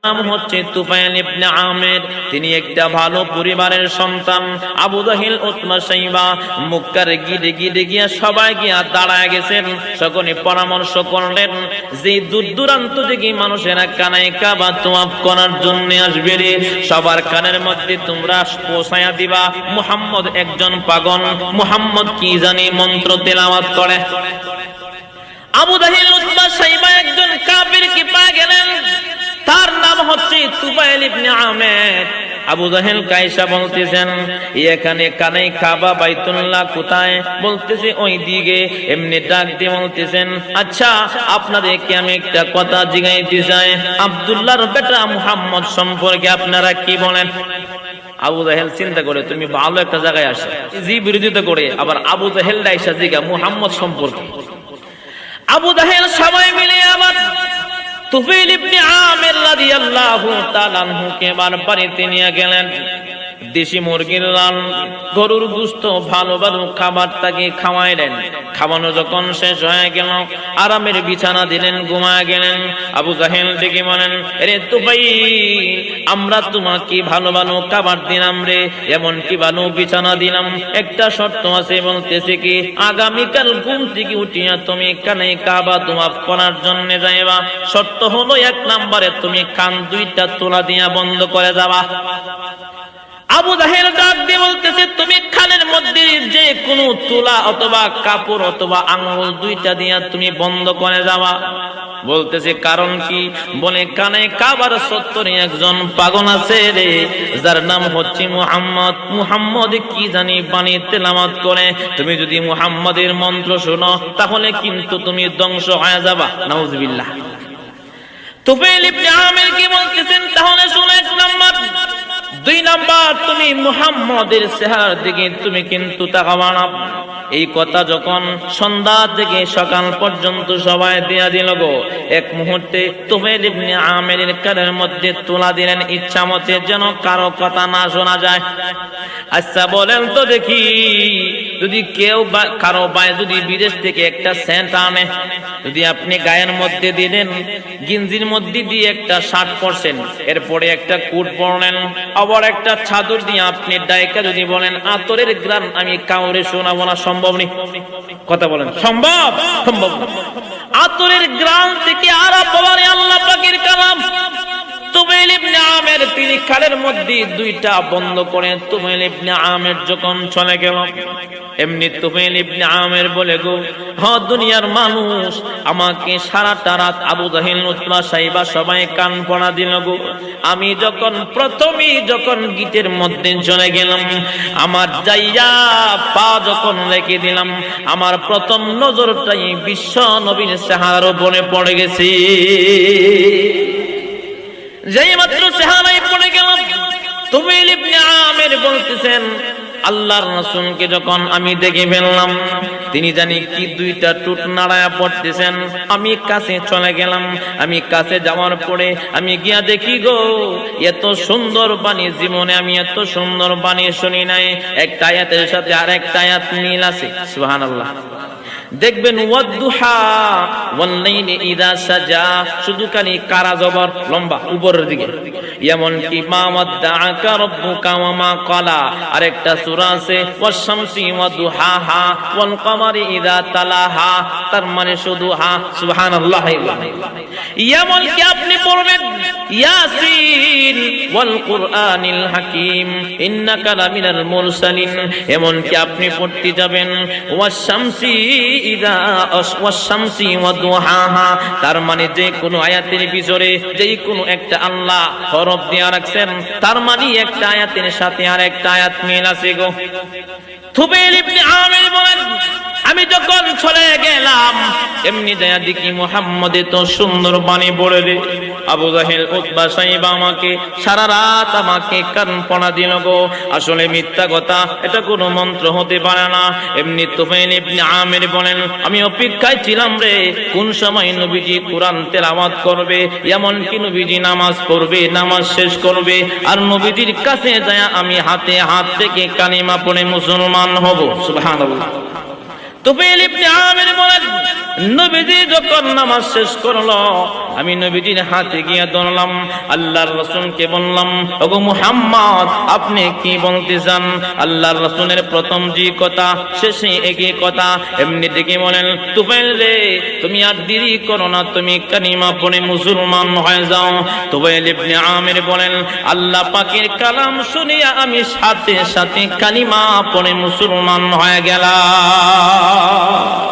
নাম হচ্ছে তুফাইল ইবনে আমির। তিনি একটা ভালো পরিবারের সন্তান। আবু জাহেল, উতবা, শাইবা মক্কার গিরে গিরে গিয়া সবাই গিয়া দাঁড়ায় গেছেন। সকলে পরামর্শ করলেন যে দূর দূরান্ত থেকে মানুষেরা কানায় কাবা তওয়াফ করার জন্য আসবে রে, সবার কানের মধ্যে তোমরা পৌঁছায়া দিবা মুহাম্মদ একজন পাগল, মুহাম্মদ কি জানি মন্ত্র তেলাওয়াত করে। আবু জাহেল, উতবা, শাইবা একজন কাফির কি পা গেলেন, তার নাম হচ্ছে তুফাইল ইবনে আমির। আবু জাহেল কায়সা বলতেছেন এখানে কানাই কাবা বাইতুল্লাহ কোথায়? বলতেছে ওই দিকে। এমনি ডাক দিয়ে বলতেছেন আচ্ছা আপনাদেরকে আমি একটা কথা জিজ্ঞাসা চাই, আব্দুল্লাহর বেটা মুহাম্মদ সম্পর্কে আপনারা কি বলেন? আবু জাহেল চিন্তা করে তুমি ভালো একটা জায়গায় আসে, জি বিরোধিতা করে আবার আবু জাহেল ডাইসা জিজ্ঞাসা মুহাম্মদ সম্পর্কে। আবু জাহেল সবাই মিলে আবার তুফাইল ইবনে আমির রাদিয়াল্লাহু তাআলা আনহুকে বাড়িতে নিয়ে গেলেন। দেশি মুরগির লাল, গরুর গোশত, ভালো ভালো খাবার তাকে খাওয়াইলেন। খাওয়ানো যখন শেষ হয়ে গেল আরামের বিছানা দিলেন, ঘুমায় গেলেন। আবু জাহেল ডেকে বলেন রে তুফাইল, আমরা তোমাকে ভালো ভালো খাবার দিলাম রে, এমন কি ভালো বিছানা দিলাম, একটা শর্ত আছে। বলতেছে কি আগামীকাল ঘুম থেকে উঠিয়া তুমি কানাই কাবা তওয়াফ করার জন্য যাইবা। শর্ত হলো এক নম্বরে তুমি কান দুইটা তোলা দিয়া বন্ধ করে যাবা। আবু জাহেল ডাক দিয়ে বলতেছে তুমি কানের মধ্যে যে কোনো তুলা অথবা কাপড় অথবা আঙ্গুল দুইটা দিয়া তুমি বন্ধ করে যাবা। বলতেছে কারণ কি? বলে কানে কাবার সত্তরে একজন পাগল আছে রে, যার নাম হচ্ছে মুহাম্মদ। মুহাম্মদ কি জানি বাণী তেলাওয়াত করে, তুমি যদি মুহাম্মদের মন্ত্র শোনো তাহলে কিন্তু তুমি ধ্বংস হয়ে যাবা। নাউজুবিল্লাহ। তুফাইল ইবনে আমির কি বলতেছেন তাহলে শুনে এক নাম্বার, দুই নাম্বার তুমি মুহাম্মদের চেহারার দিকে তুমি কিন্তু তাকাবা না। এই কথা যখন সন্ধ্যা থেকে সকাল পর্যন্ত সবাই দিয়া দিল গো, এক মুহূর্তে তুফাইল ইবনে আমিরের কানের মধ্যে তুলা দিলেন ইচ্ছা মতে, যেন কারো কথা না শোনা যায়। আচ্ছা বলেন তো দেখি, যদি কেউ কারো ভাই যদি বিদেশ থেকে একটা সেন্ট আনে, যদি আপনি গায়ের মধ্যে দিলেন, গিঞ্জির মধ্যে দিয়ে একটা শার্ট পরছেন, এরপরে একটা কোট পরলেন, আবার একটা চাদর দিয়ে আপনি ডাইকা যদি বলেন আতরের গ্রান আমি কাউরে শোনাবো না, সম্ভব নেই? কথা বলেন সম্ভব? সম্ভব। আতরের গ্রান থেকে আরব বলে আল্লাহ পাকের কালাম। তুফাইল ইবনে আমির তিনি কানের মধ্যে দুইটা বন্ধ করে তুফাইল ইবনে আমির যখন চলে গেল, এমনি তুফাইল ইবনে আমির বলে গো হ্যাঁ দুনিয়ার মানুষ আমাকে সারাটা রাত আবু জাহেল, উতবা, শাইবা সবাই কান পড়া দিল গো। আমি যখন প্রথমেই যখন গিটের মধ্যে চলে গেলাম, আমার যাইয়া পা যখন রেখে দিলাম, আমার প্রথম নজরটাই বিশ্ব নবীর চেহারার উপরে পড়ে গেছে। যেই মাত্র চেহারায় পড়ে গেল, তুফাইল ইবনে আমির বলতেছেন আল্লাহর রাসূলকে যখন আমি দেখে ফেললাম, তিনি জানি কি দুইটা টুট নাড়ায়া পড়তেছেন। আমি কাছে চলে গেলাম। আমি কাছে যাওয়ার পরে আমি গিয়া দেখি গো এত সুন্দর বাণী জীবনে আমি এত সুন্দর বাণী শুনি নাই। একটা আয়াতের সাথে আরেকটা আয়াত মিল আছে। সুবহানাল্লাহ। দেখবেন ওয়াদুহা ওয়াল্লাইলি ইযা সাজা, শুধু খালি কারা জবর লম্বা উপরের দিকে। এমন কি মা ওয়াদআকা রাব্বুকা ওয়া মা ক্বালা, আরেকটা সূরা আছে ওয়াশ-শামসি ওয়াদুহাহা ওয়াল কমারি ইযা তালাহা, তার মানে শুধু হা। সুবহানাল্লাহ। এমন কি আপনি পড়বেন ইয়াসিন ওয়াল কুরআনিল হাকীম ইন্নাকা লামিনাল মুরসালিন, এমন কি আপনি পড়তে যাবেন ওয়াশ-শামসি ইযা ওয়াশ-শামসি ওয়াদুহাহা, তার মানে যে কোনো আয়াতের ভিতরে যেই কোনো একটা আল্লাহ হরফ দিয়া রাখছেন, তার মানে একটা আয়াতের সাথে আরেকটা আয়াত মিল আছে গো। তুফাইল ইবনে আমির বলেন আমি যখন চলে গেলাম, এমনি দয়া দেখি মুহাম্মদ তো সুন্দর বাণী পড়ে রে। আবু জাহেল, উতবা, শাইবা আমাকে সারা রাত আমাকে কান পড়া দিল গো। আসলে মিথ্যা কথা, এটা কোনো মন্ত্র হতে পারে না। এমনি তুফাইল ইবনে আমির বলেন আমি অপেক্ষায় ছিলাম রে, কোন সময় নবীজি কোরআন তেলাওয়াত করবে, এমন কি নবীজি নামাজ পড়বে, নামাজ শেষ করবে, আর নবীজির কাছে যায় আমি হাতে হাত থেকে কালিমা পড়ে মুসলমান হব। সুবহানাল্লাহ। তুফাইল ইবনে আমির বলেন নবীজি যখন নামাজ শেষ করলো, আমি নবীজির হাতে গিয়ে ধরলাম, আল্লাহর রাসূলকে বললাম, ওগো মুহাম্মদ আপনি কি বলতে চান? আল্লাহর রাসূলের প্রথম যে কথা শেষে একই কথা, এমনি দেখে বলেন, তুফাইল রে তুমি আর দেরি করো না, তুমি কালিমা পড়ে মুসলমান হয়ে যাও। তুফাইল ইবনে আমির বলেন, আল্লাহ পাকের কালাম শুনিয়া আমি সাথে সাথে কালিমা পড়ে মুসলমান হয়ে গেলাম।